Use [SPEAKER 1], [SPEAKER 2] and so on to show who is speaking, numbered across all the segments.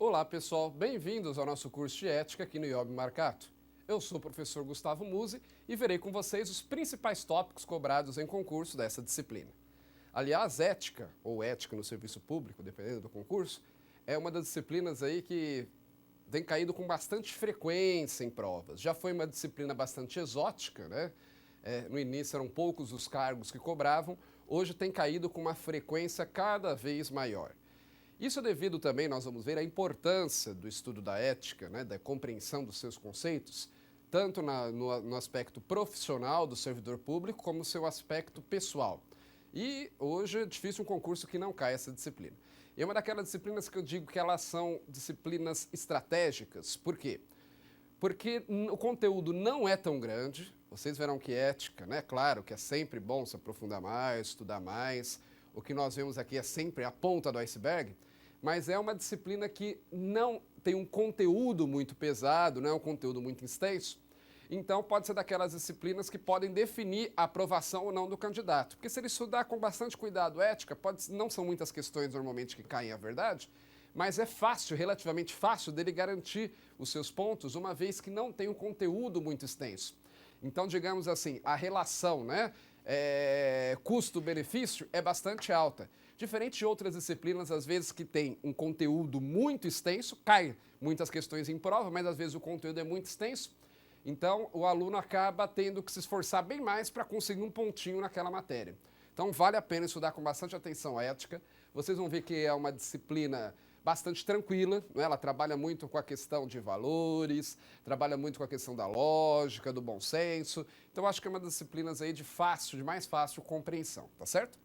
[SPEAKER 1] Olá pessoal, bem-vindos ao nosso curso de Ética aqui no IOB Marcato. Eu sou o professor Gustavo Musi e verei com vocês os principais tópicos cobrados em concurso dessa disciplina. Aliás, ética, ou ética no serviço público, dependendo do concurso, é uma das disciplinas aí que tem caído com bastante frequência em provas. Já foi uma disciplina bastante exótica, né? No início eram poucos os cargos que cobravam, hoje tem caído com uma frequência cada vez maior. Isso é devido também, nós vamos ver, à importância do estudo da ética, né, da compreensão dos seus conceitos, tanto no aspecto profissional do servidor público, como no seu aspecto pessoal. E hoje é difícil um concurso que não caia essa disciplina. E é uma daquelas disciplinas que eu digo que elas são disciplinas estratégicas. Por quê? Porque o conteúdo não é tão grande, vocês verão que ética, né? Claro que é sempre bom se aprofundar mais, estudar mais. O que nós vemos aqui é sempre a ponta do iceberg, mas é uma disciplina que não tem um conteúdo muito pesado, não é um conteúdo muito extenso. Então, pode ser daquelas disciplinas que podem definir a aprovação ou não do candidato. Porque se ele estudar com bastante cuidado ética, não são muitas questões normalmente que caem à verdade, mas é fácil, relativamente fácil, dele garantir os seus pontos, uma vez que não tem um conteúdo muito extenso. Então, digamos assim, a relação, né, custo-benefício é bastante alta. Diferente de outras disciplinas, às vezes, que tem um conteúdo muito extenso, cai muitas questões em prova, mas às vezes o conteúdo é muito extenso, então o aluno acaba tendo que se esforçar bem mais para conseguir um pontinho naquela matéria. Então vale a pena estudar com bastante atenção a ética. Vocês vão ver que é uma disciplina bastante tranquila, né? Ela trabalha muito com a questão de valores, trabalha muito com a questão da lógica, do bom senso. Então acho que é uma das disciplinas aí de mais fácil compreensão, tá certo?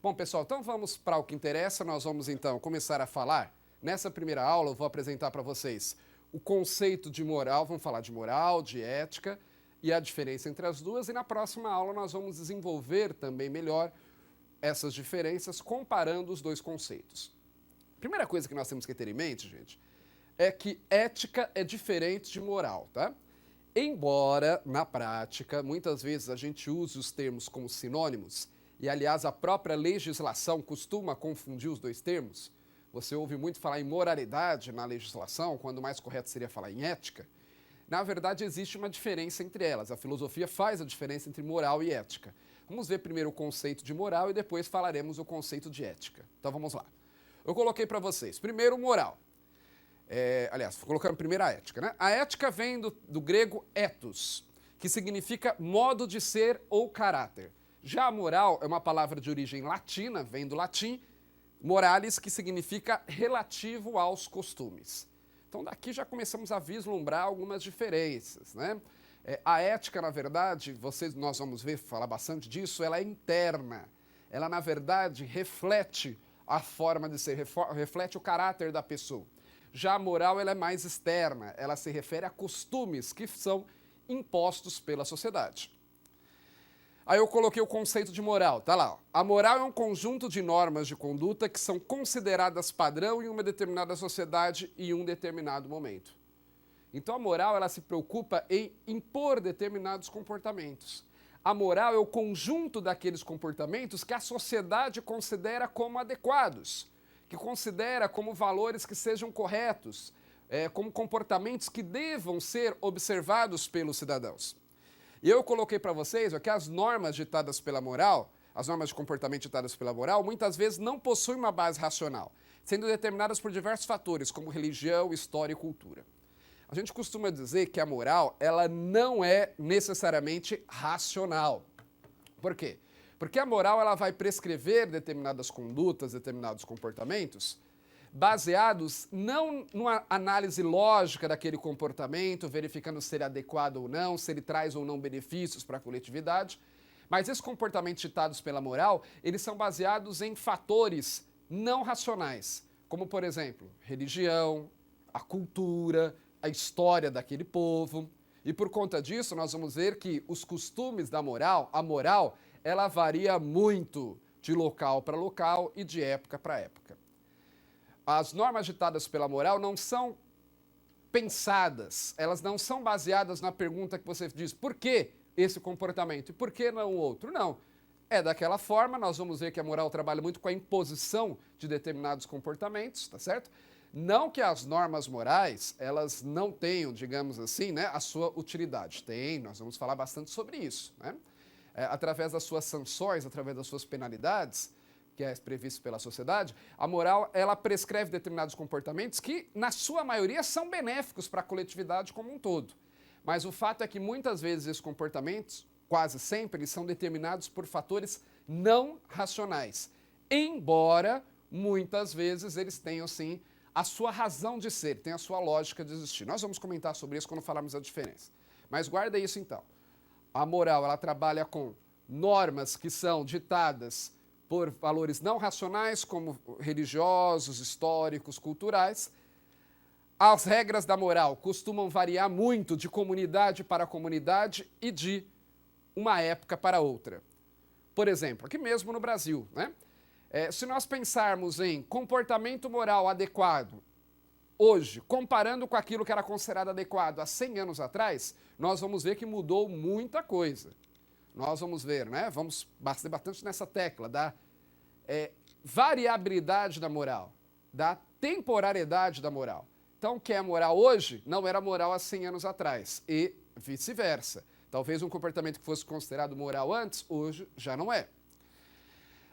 [SPEAKER 1] Bom, pessoal, então vamos para o que interessa. Nós vamos então começar a falar. Nessa primeira aula eu vou apresentar para vocês o conceito de moral, vamos falar de moral, de ética e a diferença entre as duas. E na próxima aula nós vamos desenvolver também melhor essas diferenças comparando os dois conceitos. Primeira coisa que nós temos que ter em mente, gente, é que ética é diferente de moral, tá? Embora, na prática, muitas vezes a gente use os termos como sinônimos, e aliás a própria legislação costuma confundir os dois termos, você ouve muito falar em moralidade na legislação, quando o mais correto seria falar em ética. Na verdade, existe uma diferença entre elas. A filosofia faz a diferença entre moral e ética. Vamos ver primeiro o conceito de moral e depois falaremos o conceito de ética. Então vamos lá. Eu coloquei para vocês, primeiro, moral. Aliás, colocando primeiro a ética, né? A ética vem do grego ethos, que significa modo de ser ou caráter. Já a moral é uma palavra de origem latina, vem do latim, moralis, que significa relativo aos costumes. Então daqui já começamos a vislumbrar algumas diferenças, né? A ética, na verdade, nós vamos ver, falar bastante disso, ela é interna. Ela, na verdade, reflete a forma de ser, reflete o caráter da pessoa. Já a moral, ela é mais externa, ela se refere a costumes que são impostos pela sociedade. Aí eu coloquei o conceito de moral, tá lá. Ó. A moral é um conjunto de normas de conduta que são consideradas padrão em uma determinada sociedade e em um determinado momento. Então a moral, ela se preocupa em impor determinados comportamentos. A moral é o conjunto daqueles comportamentos que a sociedade considera como adequados, que considera como valores que sejam corretos, como comportamentos que devam ser observados pelos cidadãos. E eu coloquei para vocês que as normas ditadas pela moral, as normas de comportamento ditadas pela moral, muitas vezes não possuem uma base racional, sendo determinadas por diversos fatores, como religião, história e cultura. A gente costuma dizer que a moral, ela não é necessariamente racional. Por quê? Porque a moral, ela vai prescrever determinadas condutas, determinados comportamentos, baseados não numa análise lógica daquele comportamento, verificando se ele é adequado ou não, se ele traz ou não benefícios para a coletividade, mas esses comportamentos ditados pela moral, eles são baseados em fatores não racionais, como, por exemplo, religião, a cultura, a história daquele povo. E por conta disso, nós vamos ver que os costumes da moral, a moral, ela varia muito de local para local e de época para época. As normas ditadas pela moral não são pensadas, elas não são baseadas na pergunta que você diz, por que esse comportamento e por que não o outro? Não. É daquela forma, nós vamos ver que a moral trabalha muito com a imposição de determinados comportamentos, tá certo? Não que as normas morais, elas não tenham, digamos assim, né, a sua utilidade. Tem, nós vamos falar bastante sobre isso, né? Através das suas sanções, através das suas penalidades, que é previsto pela sociedade, a moral, ela prescreve determinados comportamentos que, na sua maioria, são benéficos para a coletividade como um todo. Mas o fato é que, muitas vezes, esses comportamentos, quase sempre, eles são determinados por fatores não racionais. Embora, muitas vezes, eles tenham, sim, a sua razão de ser, tem a sua lógica de existir. Nós vamos comentar sobre isso quando falarmos a diferença. Mas guarda isso, então. A moral, ela trabalha com normas que são ditadas por valores não racionais, como religiosos, históricos, culturais. As regras da moral costumam variar muito de comunidade para comunidade e de uma época para outra. Por exemplo, aqui mesmo no Brasil, né? Se nós pensarmos em comportamento moral adequado hoje, comparando com aquilo que era considerado adequado há 100 anos atrás, nós vamos ver que mudou muita coisa. Nós vamos ver, né? Vamos bater bastante nessa tecla da variabilidade da moral, da temporariedade da moral. Então, o que é moral hoje não era moral há 100 anos atrás e vice-versa. Talvez um comportamento que fosse considerado moral antes, hoje já não é.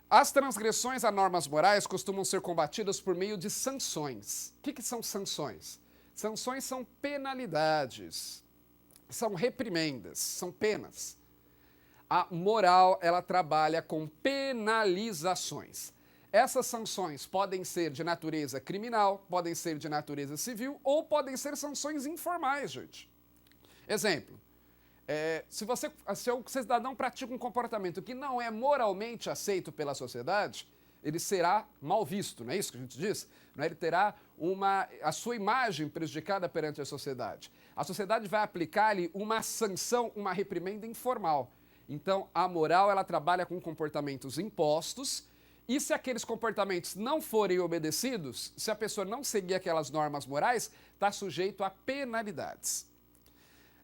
[SPEAKER 1] As transgressões a normas morais costumam ser combatidas por meio de sanções. O que são sanções? Sanções são penalidades, são reprimendas, são penas. A moral, ela trabalha com penalizações. Essas sanções podem ser de natureza criminal, podem ser de natureza civil ou podem ser sanções informais, gente. Exemplo, se o cidadão pratica um comportamento que não é moralmente aceito pela sociedade, ele será mal visto, não é isso que a gente diz? Não é? Ele terá a sua imagem prejudicada perante a sociedade. A sociedade vai aplicar-lhe uma sanção, uma reprimenda informal. Então, a moral, ela trabalha com comportamentos impostos, e se aqueles comportamentos não forem obedecidos, se a pessoa não seguir aquelas normas morais, está sujeito a penalidades.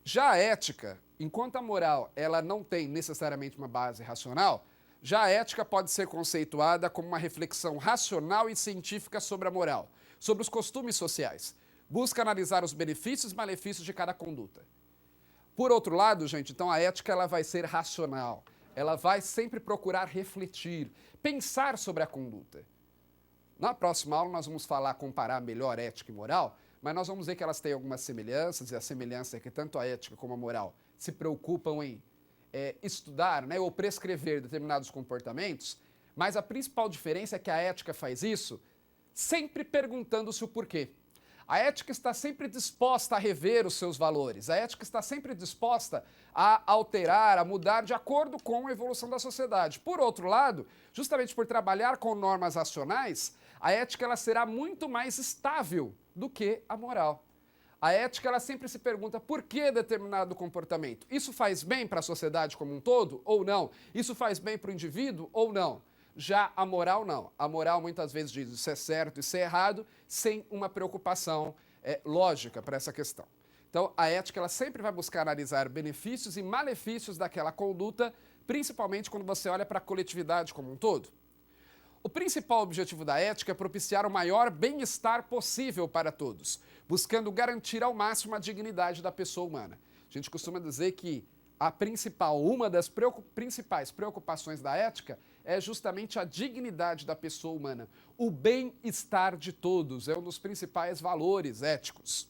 [SPEAKER 1] Já a ética, enquanto a moral, ela não tem necessariamente uma base racional, já a ética pode ser conceituada como uma reflexão racional e científica sobre a moral, sobre os costumes sociais. Busca analisar os benefícios e malefícios de cada conduta. Por outro lado, gente, então a ética, ela vai ser racional. Ela vai sempre procurar refletir, pensar sobre a conduta. Na próxima aula nós vamos comparar melhor ética e moral, mas nós vamos ver que elas têm algumas semelhanças, e a semelhança é que tanto a ética como a moral se preocupam em estudar, né, ou prescrever determinados comportamentos, mas a principal diferença é que a ética faz isso sempre perguntando-se o porquê. A ética está sempre disposta a rever os seus valores. A ética está sempre disposta a alterar, a mudar de acordo com a evolução da sociedade. Por outro lado, justamente por trabalhar com normas racionais, a ética ela será muito mais estável do que a moral. A ética ela sempre se pergunta por que determinado comportamento. Isso faz bem para a sociedade como um todo ou não? Isso faz bem para o indivíduo ou não? Já a moral, não. A moral muitas vezes diz isso é certo, isso é errado, sem uma preocupação lógica para essa questão. Então, a ética ela sempre vai buscar analisar benefícios e malefícios daquela conduta, principalmente quando você olha para a coletividade como um todo. O principal objetivo da ética é propiciar o maior bem-estar possível para todos, buscando garantir ao máximo a dignidade da pessoa humana. A gente costuma dizer que uma das principais preocupações da ética é justamente a dignidade da pessoa humana. O bem-estar de todos é um dos principais valores éticos.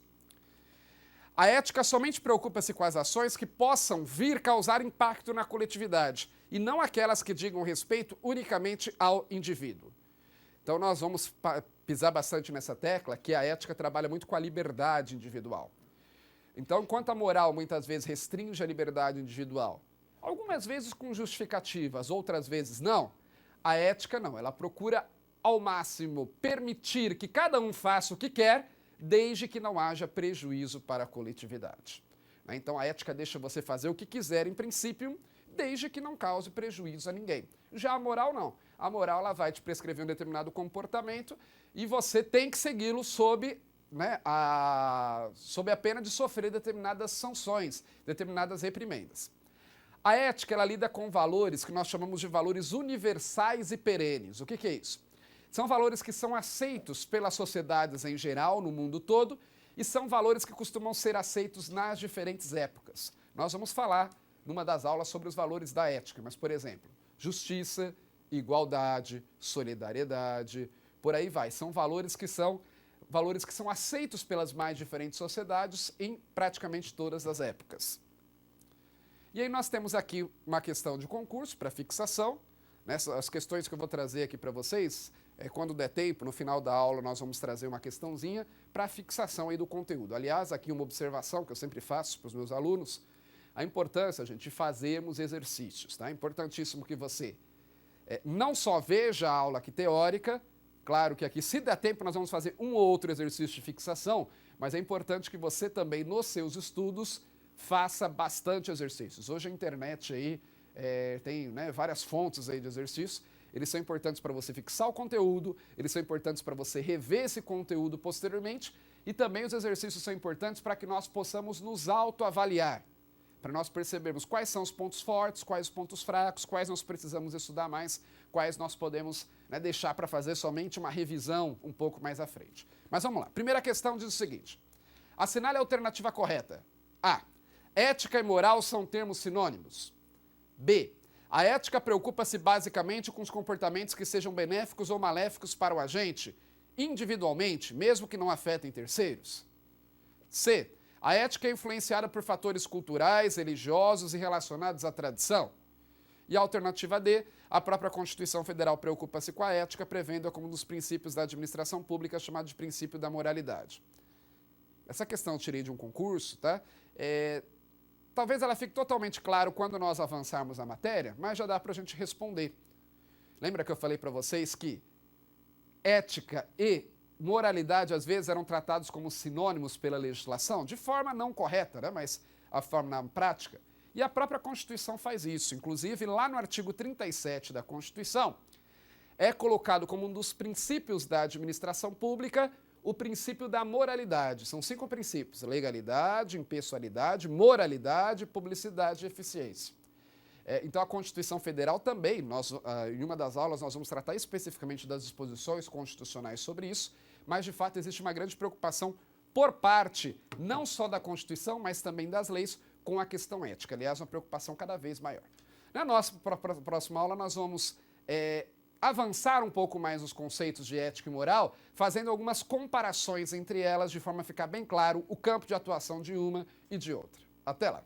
[SPEAKER 1] A ética somente preocupa-se com as ações que possam vir causar impacto na coletividade e não aquelas que digam respeito unicamente ao indivíduo. Então nós vamos pisar bastante nessa tecla que a ética trabalha muito com a liberdade individual. Então, enquanto a moral muitas vezes restringe a liberdade individual, algumas vezes com justificativas, outras vezes não, a ética não. Ela procura, ao máximo, permitir que cada um faça o que quer, desde que não haja prejuízo para a coletividade. Então, a ética deixa você fazer o que quiser, em princípio, desde que não cause prejuízo a ninguém. Já a moral, não. A moral ela vai te prescrever um determinado comportamento e você tem que segui-lo sob a pena de sofrer determinadas sanções, determinadas reprimendas. A ética ela lida com valores que nós chamamos de valores universais e perenes. O que é isso? São valores que são aceitos pelas sociedades em geral, no mundo todo, e são valores que costumam ser aceitos nas diferentes épocas. Nós vamos falar numa das aulas sobre os valores da ética, mas, por exemplo, justiça, igualdade, solidariedade, por aí vai. São valores que são aceitos pelas mais diferentes sociedades em praticamente todas as épocas. E aí nós temos aqui uma questão de concurso para fixação. As questões que eu vou trazer aqui para vocês, quando der tempo, no final da aula, nós vamos trazer uma questãozinha para fixação aí do conteúdo. Aliás, aqui uma observação que eu sempre faço para os meus alunos, a importância, gente, de fazermos exercícios, tá? É importantíssimo que você não só veja a aula aqui teórica, claro que aqui, se der tempo, nós vamos fazer um ou outro exercício de fixação, mas é importante que você também, nos seus estudos, faça bastante exercícios. Hoje a internet aí tem várias fontes aí de exercícios, eles são importantes para você fixar o conteúdo, eles são importantes para você rever esse conteúdo posteriormente, e também os exercícios são importantes para que nós possamos nos autoavaliar, para nós percebermos quais são os pontos fortes, quais os pontos fracos, quais nós precisamos estudar mais, quais nós podemos deixar para fazer somente uma revisão um pouco mais à frente. Mas vamos lá. Primeira questão diz o seguinte: assinale a alternativa correta. A. Ética e moral são termos sinônimos. B. A ética preocupa-se basicamente com os comportamentos que sejam benéficos ou maléficos para o agente, individualmente, mesmo que não afetem terceiros. C. A ética é influenciada por fatores culturais, religiosos e relacionados à tradição. E a alternativa D, a própria Constituição Federal preocupa-se com a ética, prevendo-a como um dos princípios da administração pública, chamado de princípio da moralidade. Essa questão eu tirei de um concurso, tá? Talvez ela fique totalmente claro quando nós avançarmos na matéria, mas já dá para a gente responder. Lembra que eu falei para vocês que ética e moralidade, às vezes, eram tratados como sinônimos pela legislação, de forma não correta, né? Mas a forma na prática. E a própria Constituição faz isso. Inclusive, lá no artigo 37 da Constituição, é colocado como um dos princípios da administração pública o princípio da moralidade. São 5 princípios: legalidade, impessoalidade, moralidade, publicidade e eficiência. Então, a Constituição Federal também, em uma das aulas, nós vamos tratar especificamente das disposições constitucionais sobre isso, mas, de fato, existe uma grande preocupação por parte, não só da Constituição, mas também das leis, com a questão ética. Aliás, uma preocupação cada vez maior. Na nossa próxima aula, nós vamos avançar um pouco mais os conceitos de ética e moral, fazendo algumas comparações entre elas, de forma a ficar bem claro o campo de atuação de uma e de outra. Até lá!